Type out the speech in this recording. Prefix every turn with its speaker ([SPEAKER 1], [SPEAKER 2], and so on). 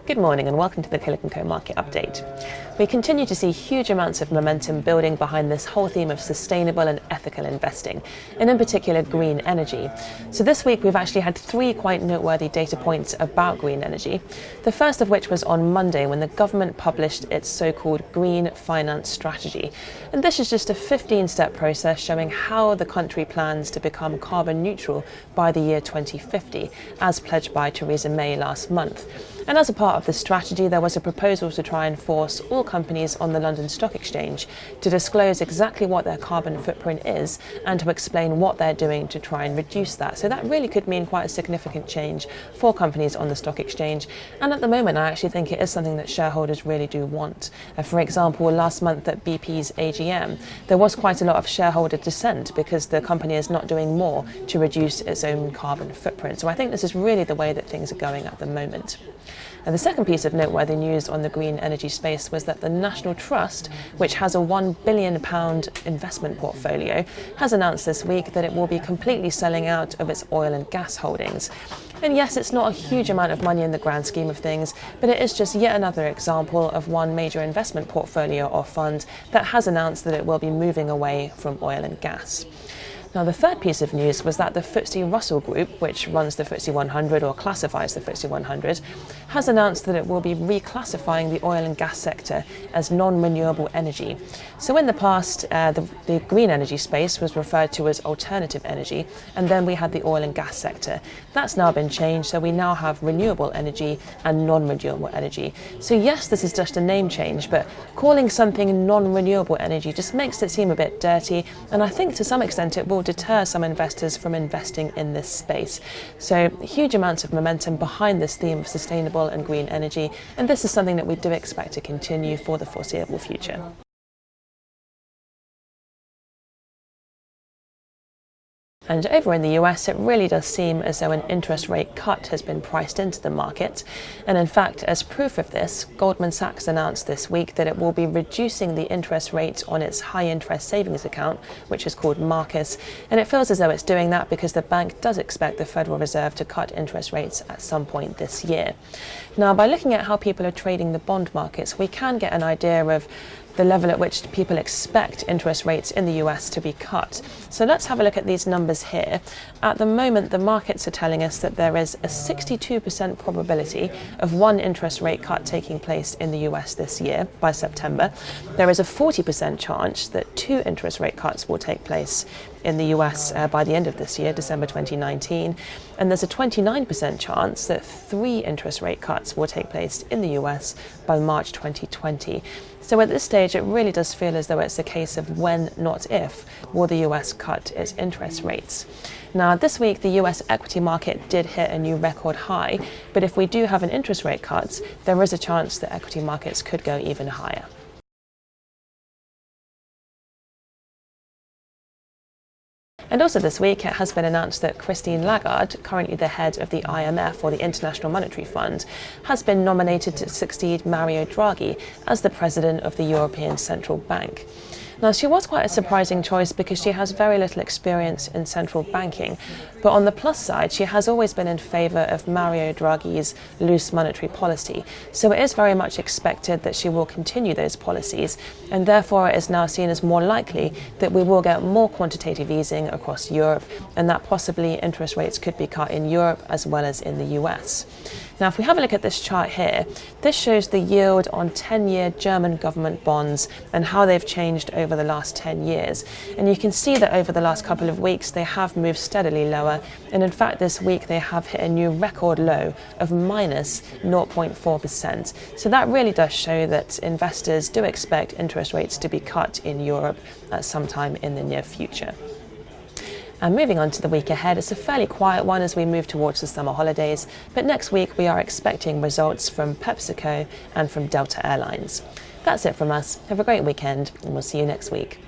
[SPEAKER 1] Good morning and welcome to the Killik & Co market update. We continue to see huge amounts of momentum building behind this whole theme of sustainable and ethical investing, and in particular green energy. So this week we've actually had three quite noteworthy data points about green energy. The first of which was on Monday when the government published its so-called Green Finance Strategy. And this is just a 15-step process showing how the country plans to become carbon neutral by the year 2050, as pledged by Theresa May last month. And as a part of the strategy, there was a proposal to try and force all companies on the London Stock Exchange to disclose exactly what their carbon footprint is and to explain what they're doing to try and reduce that. So that really could mean quite a significant change for companies on the stock exchange. And at the moment, I actually think it is something that shareholders really do want. For example, last month at BP's AGM, there was quite a lot of shareholder dissent because the company is not doing more to reduce its own carbon footprint. So I think this is really the way that things are going at the moment. And the second piece of noteworthy news on the green energy space was that the National Trust, which has a £1 billion investment portfolio, has announced this week that it will be completely selling out of its oil and gas holdings. And yes, it's not a huge amount of money in the grand scheme of things, but it is just yet another example of one major investment portfolio or fund that has announced that it will be moving away from oil and gas. Now, the third piece of news was that the FTSE Russell Group, which runs the FTSE 100 or classifies the FTSE 100, has announced that it will be reclassifying the oil and gas sector as non-renewable energy. So in the past, the green energy space was referred to as alternative energy, and then we had the oil and gas sector. That's now been changed, so we now have renewable energy and non-renewable energy. So yes, this is just a name change, but calling something non-renewable energy just makes it seem a bit dirty, and I think to some extent it will deter some investors from investing in this space. So huge amounts of momentum behind this theme of sustainable and green energy, and this is something that we do expect to continue for the foreseeable future. And over in the US, it really does seem as though an interest rate cut has been priced into the market. And in fact, as proof of this, Goldman Sachs announced this week that it will be reducing the interest rate on its high interest savings account, which is called Marcus. And it feels as though it's doing that because the bank does expect the Federal Reserve to cut interest rates at some point this year. Now, by looking at how people are trading the bond markets, we can get an idea of the level at which people expect interest rates in the US to be cut. So let's have a look at these numbers here. At the moment, the markets are telling us that there is a 62% probability of one interest rate cut taking place in the US this year by September. There is a 40% chance that two interest rate cuts will take place in the US by the end of this year, December 2019. And there's a 29% chance that three interest rate cuts will take place in the US by March 2020. So at this stage, it really does feel as though it's a case of when, not if, will the US cut its interest rates. Now, this week, the US equity market did hit a new record high, but if we do have an interest rate cut, there is a chance that equity markets could go even higher. And also this week, it has been announced that Christine Lagarde, currently the head of the IMF, or the International Monetary Fund, has been nominated to succeed Mario Draghi as the president of the European Central Bank. Now, she was quite a surprising choice because she has very little experience in central banking. But on the plus side, she has always been in favour of Mario Draghi's loose monetary policy. So it is very much expected that she will continue those policies. And therefore, it is now seen as more likely that we will get more quantitative easing across Europe, and that possibly interest rates could be cut in Europe as well as in the US. Now, if we have a look at this chart here, this shows the yield on 10-year German government bonds and how they've changed over the last 10 years. And you can see that over the last couple of weeks, they have moved steadily lower. And in fact, this week, they have hit a new record low of minus 0.4%. So that really does show that investors do expect interest rates to be cut in Europe at some time in the near future. And moving on to the week ahead, it's a fairly quiet one as we move towards the summer holidays, but next week we are expecting results from PepsiCo and from Delta Airlines. That's it from us. Have a great weekend, and we'll see you next week.